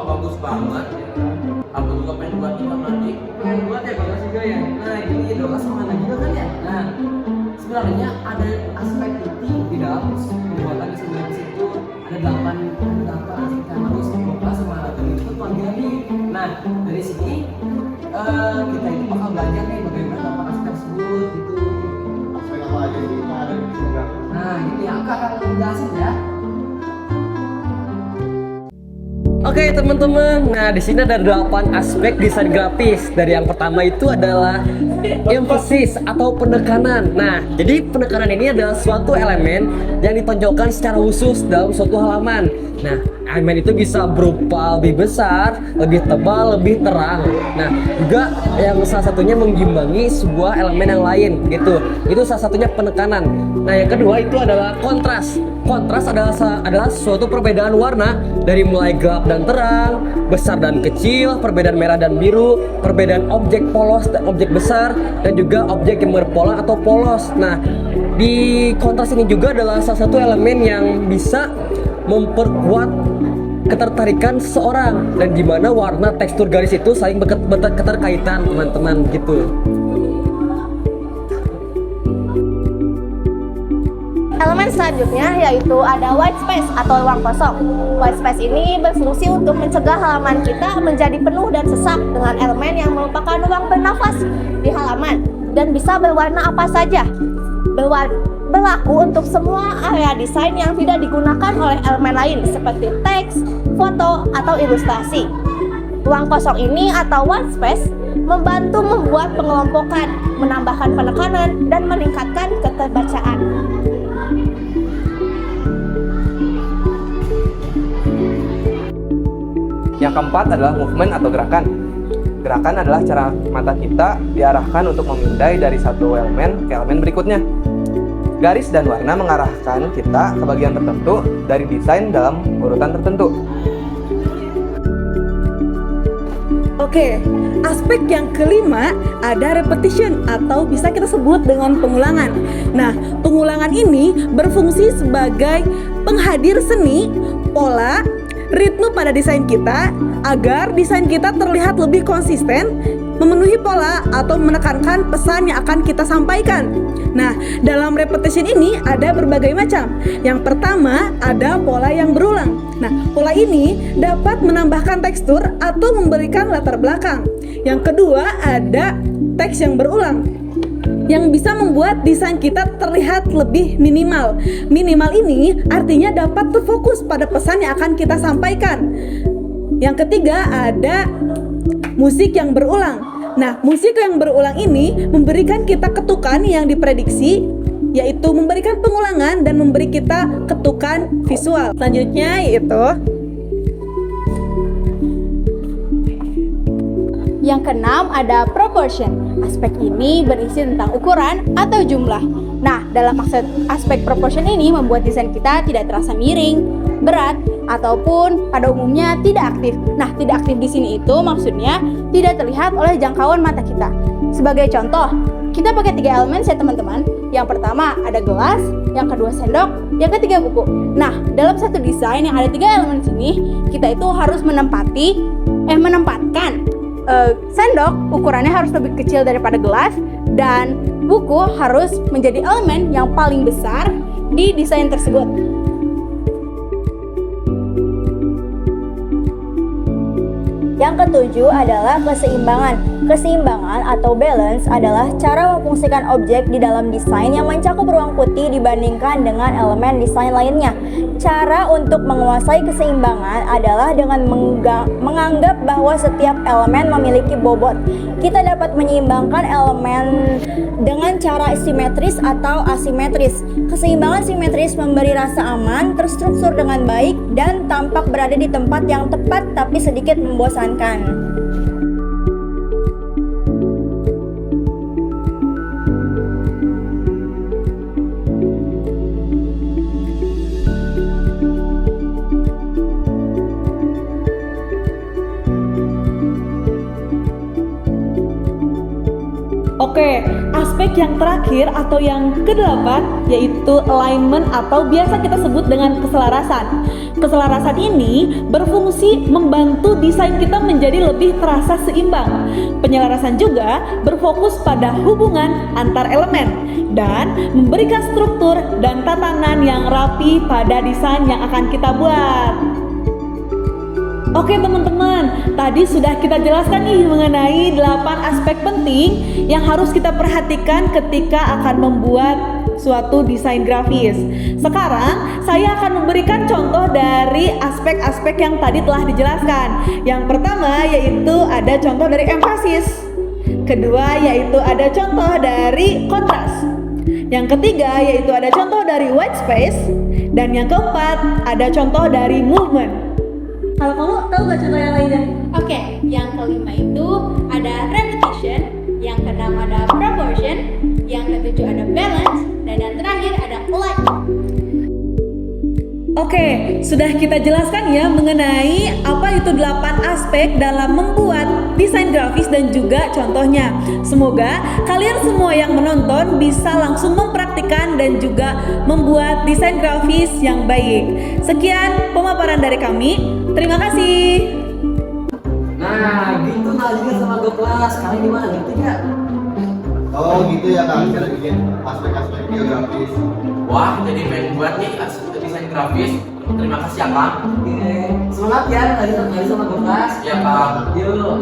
bagus banget ya. Aku juga pengen buat kita nanti. Pengen buat ya bagus juga ya. Nah gini doa sama anak juga kan ya. Nah sebenarnya ada aspek penting di dalam pembuatan desain grafis itu ada 8 aspek yang harus doa sama anak itu pelajari. Nah dari sini kita itu bakal belajar nih bagaimana 8 aspek tersebut gitu. Aspek apa aja sih yang ada di desain grafis? Nah ini aku akan jelasin ya. Oke teman-teman, nah di sini ada 8 aspek desain grafis. Dari yang pertama itu adalah emphasis atau penekanan. Nah, jadi penekanan ini adalah suatu elemen yang ditonjolkan secara khusus dalam suatu halaman. Nah, elemen itu bisa berupa lebih besar, lebih tebal, lebih terang. Nah, juga yang salah satunya mengimbangi sebuah elemen yang lain gitu. Itu salah satunya penekanan. Nah, yang kedua itu adalah kontras. Kontras adalah suatu perbedaan warna dari mulai gelap dan terang, besar dan kecil, perbedaan merah dan biru, perbedaan objek polos dan objek besar, dan juga objek yang berpola atau polos. Nah, di kontras ini juga adalah salah satu elemen yang bisa memperkuat ketertarikan seseorang dan gimana warna tekstur garis itu saling keterkaitan teman-teman gitu. Elemen selanjutnya yaitu ada white space atau ruang kosong. White space ini berfungsi untuk mencegah halaman kita menjadi penuh dan sesak dengan elemen yang merupakan ruang bernafas di halaman dan bisa berwarna apa saja. Berlaku untuk semua area desain yang tidak digunakan oleh elemen lain seperti teks, foto, atau ilustrasi. Ruang kosong ini atau white space membantu membuat pengelompokan, menambahkan penekanan, dan meningkatkan keterbacaan. Yang keempat adalah movement atau gerakan. Gerakan adalah cara mata kita diarahkan untuk memindai dari satu elemen ke elemen berikutnya. Garis dan warna mengarahkan kita ke bagian tertentu dari desain dalam urutan tertentu. Oke, aspek yang kelima ada repetition atau bisa kita sebut dengan pengulangan. Nah, pengulangan ini berfungsi sebagai penghadir seni, pola, ritme pada desain kita agar desain kita terlihat lebih konsisten, memenuhi pola atau menekankan pesan yang akan kita sampaikan. Nah, dalam repetition ini ada berbagai macam. Yang pertama ada pola yang berulang. Nah, pola ini dapat menambahkan tekstur atau memberikan latar belakang. Yang kedua ada teks yang berulang, yang bisa membuat desain kita terlihat lebih minimal. Minimal ini artinya dapat terfokus pada pesan yang akan kita sampaikan. Yang ketiga ada musik yang berulang. Nah, musik yang berulang ini memberikan kita ketukan yang diprediksi, yaitu memberikan pengulangan dan memberi kita ketukan visual. Selanjutnya yaitu Yang keenam ada proportion. Aspek ini berisi tentang ukuran atau jumlah. Nah, dalam aspek proportion ini membuat desain kita tidak terasa miring, berat, ataupun pada umumnya tidak aktif. Nah, tidak aktif di sini itu maksudnya tidak terlihat oleh jangkauan mata kita. Sebagai contoh, kita pakai 3 elemen ya teman-teman. Yang pertama ada gelas, yang kedua sendok, yang ketiga buku. Nah, dalam satu desain yang ada 3 elemen sini, kita itu harus menempatkan sendok ukurannya harus lebih kecil daripada gelas dan buku harus menjadi elemen yang paling besar di desain tersebut. Yang ketujuh adalah keseimbangan. Keseimbangan atau balance adalah cara memfungsikan objek di dalam desain yang mencakup ruang putih dibandingkan dengan elemen desain lainnya. Cara untuk menguasai keseimbangan adalah dengan menganggap bahwa setiap elemen memiliki bobot. Kita dapat menyeimbangkan elemen dengan cara simetris atau asimetris. Keseimbangan simetris memberi rasa aman, terstruktur dengan baik, dan tampak berada di tempat yang tepat tapi sedikit membosankan. Oke, aspek yang terakhir atau yang kedelapan yaitu alignment atau biasa kita sebut dengan keselarasan. Keselarasan ini berfungsi membantu desain kita menjadi lebih terasa seimbang. Penyelarasan juga berfokus pada hubungan antar elemen dan memberikan struktur dan tatanan yang rapi pada desain yang akan kita buat. Oke teman-teman, tadi sudah kita jelaskan nih mengenai 8 aspek penting yang harus kita perhatikan ketika akan membuat suatu desain grafis. Sekarang saya akan memberikan contoh dari aspek-aspek yang tadi telah dijelaskan. Yang pertama yaitu ada contoh dari emphasis. Kedua yaitu ada contoh dari kontras. Yang ketiga yaitu ada contoh dari white space. Dan yang keempat ada contoh dari movement. Kalau kamu tahu gak contoh yang lainnya? Oke, yang kelima itu ada repetition, yang keenam ada proportion, yang ketujuh ada balance, dan yang terakhir ada alignment. Oke, sudah kita jelaskan ya mengenai apa itu 8 aspek dalam membuat desain grafis dan juga contohnya. Semoga kalian semua yang menonton bisa langsung mempraktikkan dan juga membuat desain grafis yang baik. Sekian pemaparan dari kami. Terima kasih. Nah, gitu Nazila sama gue kelas. Kalian gimana? Ngerti gak? Oh gitu ya Kang, cara bikin aspek-aspek geografis. Wah, jadi pengen buat nih desain grafis. Terima kasih ya Kang. Oke, semangat ya Nazila sama gue kelas. Ya Kang. Yuk.